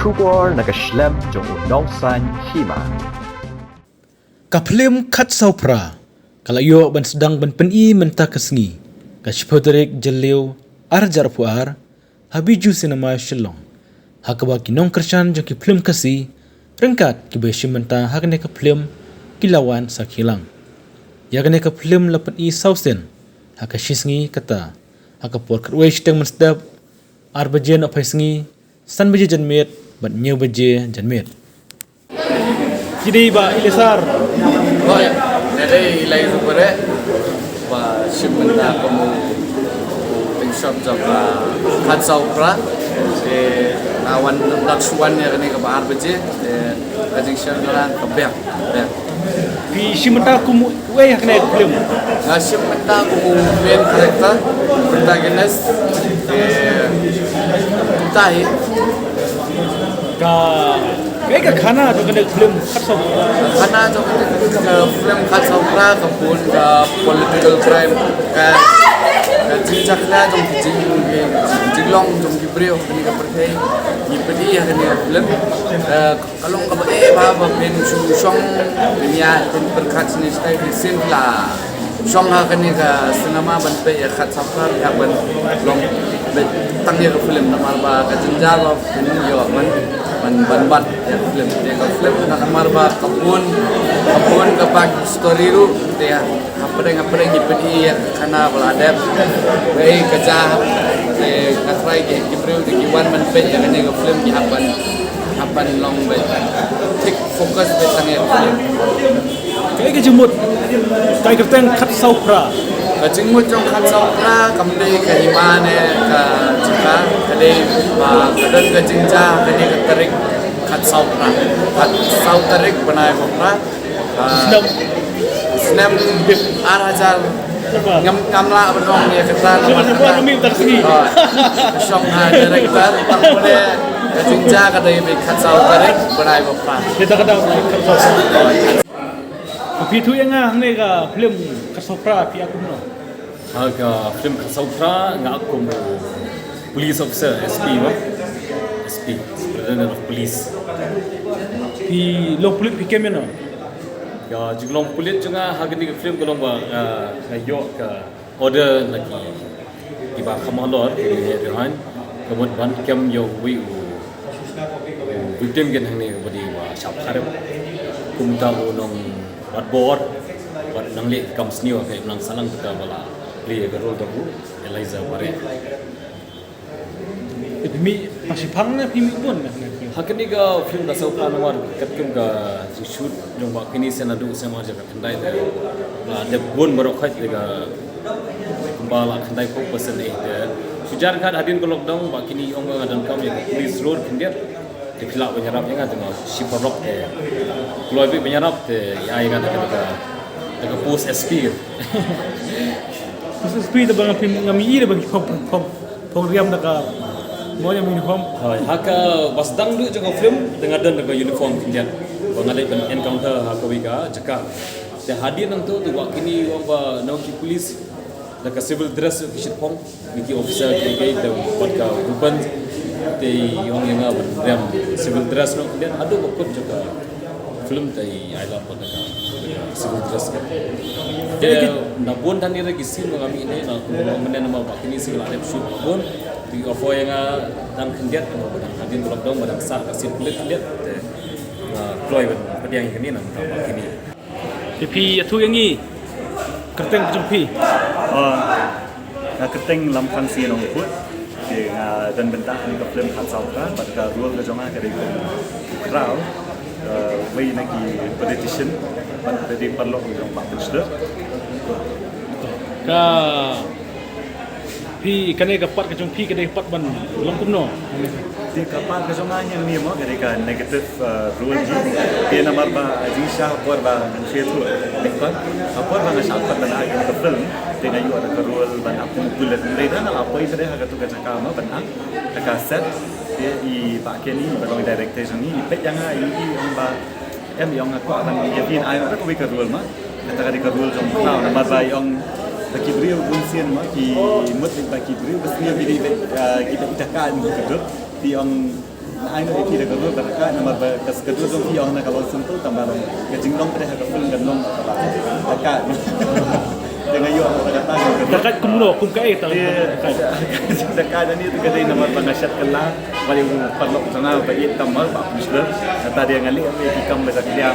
Kubor nakaslem jong unongsan hima. Kaplim kat saupra, kalayo ban sedang ban peni mentah kesengi, kashpoterik jeliu arjar puar, habiju sinema shelong, hakaba kinong kersan jong ki film kasi, rengkat ki beshi mentah hakne ka film kilawan sakilang. Yakne ka film lapan i sausen, hakashisngi kata, hakapor kerwe shteng mensdap, arbajen apai sengi, san baje janmet, ban nyeu baje janmet. Jadi ba ilesar. Oh ya, dari ilai supaya ba shipmenta kamu shop jaba katsau pra awan daksuan ya kini ke bahar beje kajing syarlan kebyak Pi shimenta kumu we hakne film. shipmenta kamu main karakter protagonist tahi Ka kaya ka khana jo kene film khatsau. Khana jo kene film katsau pra kapun political crime ka jinjakna jong jinglong jong gibreo kini ka perthai ni pedi ya kini film kalong ka ba ben song dunia ten berkat sini stay sin la song ha kini ka sinema ban pe ya khat sapra ya ban long tang ya film namar ba ka jinja ba ben yo ban ban ya film ya ka film namar ba kapun ka bag story ru ya apa-apa ni pedi ya kana beladab baik kerja katrai ke gibril ke giwan man pe ya kini ka film ki hapan long ba tik fokus be tangnya film Kaya ka jumut. Kaya kerteng khatsau pra. Kajingmut jong katsau pra kamde ka himane ka jika kade ba kadan ka jinja kade ka tarik katsau tarik banai ko pra senam arajal ngamla benong ya kata Semua kami tersengi. syong director pangkode ka jinja kade be katsau tarik banai ko pra Kita kata khatsau. Pi tu yang ni ka film khatsau pra pi aku no. Aga film Kasaupra nga ako mo police officer SP ba? SP, Superintendent of Police. Pi lo pulit pi kemeno. Ya juglong pulit juga hagani ka film kolong ba ngayo ka order lagi iba kamalor ni Rehan kemud ban kem yo wi victim gen hang ni bodi wa shap kharep kumta nong wat bor wat nang le kam snio ka nang salang ta bala play ka role tahu Eliza Bare. Itu mi masih pang na pi mi pun. Hakani ka film Kasaupra nawar katkum ka shoot jong ba kini senadu sama jaga kandai da de gon barokhat daga kumbala kandai ko person e de sujar khat hadin ko lockdown ba kini ong ngadan kam ya police road kindiat de khila banyarap yang ada shiparok e kloibi banyarap te ya yang ada daga post SP. Khusus pi da bang film ngami ida bagi pom riam da ka mo yang uniform. Haka basdang du jaga film dengan dan daga uniform kindiat bangalai ban encounter haka wiga jaka te hadir nang tu ba kini wong ba nauki police daga civil dress kishit pom wiki officer ke da wadka ruban te yong yang ban civil dress no kindiat adu bakut jaga film tai aila pada civil dress dia nabun dan ira gisin kami ini na menen nama pak ini sila ada shoot pun di ofo yang dan kendiat badang hadin lockdown badang sar kasih kulit kendiat kloy pada yang ini nang pak ini Pi tu yang ni kerteng jong pi. Na kerteng lam fangsi nong put di dan bentak ni ka film Kasaupra pada ruang ka jonga ka dei crowd way nagi politician ban tadi perlu jong pak minister Ka pi kane ka pat ka jong pi ka dei pat ban long kumno. di kapal ka jonga nya ni mo ka dei ka negative rule ji dia namar ba jisha por ba nang tu ekon apor ba ngasal pat ban agi ka film di ngayu ada ka rule ban apun bulat ndai dan apa itu deh ka tu ka cakama ban ka set dia I pak keni ba kong director ni pet yang ini ba em yang aku akan yakin ayo aku ka rule ma kata ka di ka rule jong tau namar ba yang Kibriu bunsian ma ki mut ba kibriu basnya bidi kita itakan gitu di ang ai no iti daga ro baraka nomor ba kas kedua dong yang nak kalau sentuh tambah dong kejinglong pada hak film dan dong dekat dengan yo kata Dekat kumno, kum kai tahu. dekat dan itu kedai nomor bangasyat kelah paling perlu sana ba itam ba muslim tadi yang ngali ikam ba dia